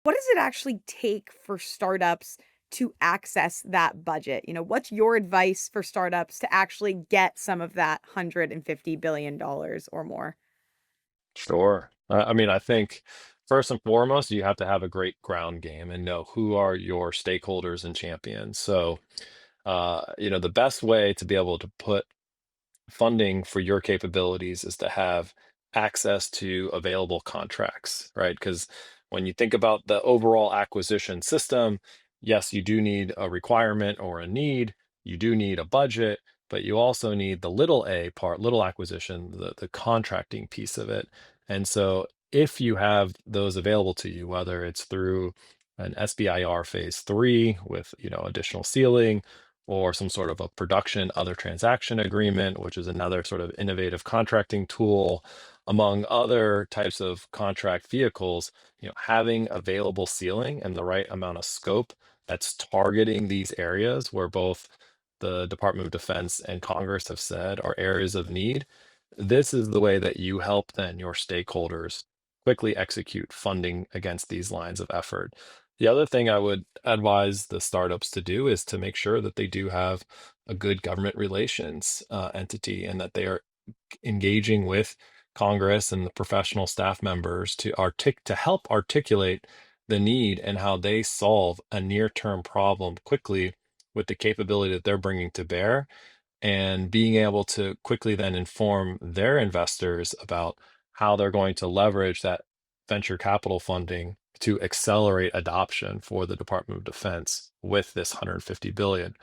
What does it actually take for startups to access that budget? What's your advice for startups to actually get some of that $150 billion or more? Sure. I mean, I think first and foremost, you have to have a great ground game and know who are your stakeholders and champions. So, the best way to be able to put funding for your capabilities is to have access to available contracts, right? Because when you think about the overall acquisition system, yes, you do need a requirement or a need, you do need a budget, but you also need the little a part, little acquisition, the contracting piece of it. And so if you have those available to you, whether it's through an SBIR phase three with additional ceiling or some sort of a production other transaction agreement, which is another sort of innovative contracting tool, among other types of contract vehicles, having available ceiling and the right amount of scope that's targeting these areas where both the Department of Defense and Congress have said are areas of need. This is the way that you help then your stakeholders quickly execute funding against these lines of effort. The other thing I would advise the startups to do is to make sure that they do have a good government relations entity and that they are engaging with Congress and the professional staff members to help articulate the need and how they solve a near-term problem quickly with the capability that they're bringing to bear and being able to quickly then inform their investors about how they're going to leverage that venture capital funding to accelerate adoption for the Department of Defense with this 150 billion.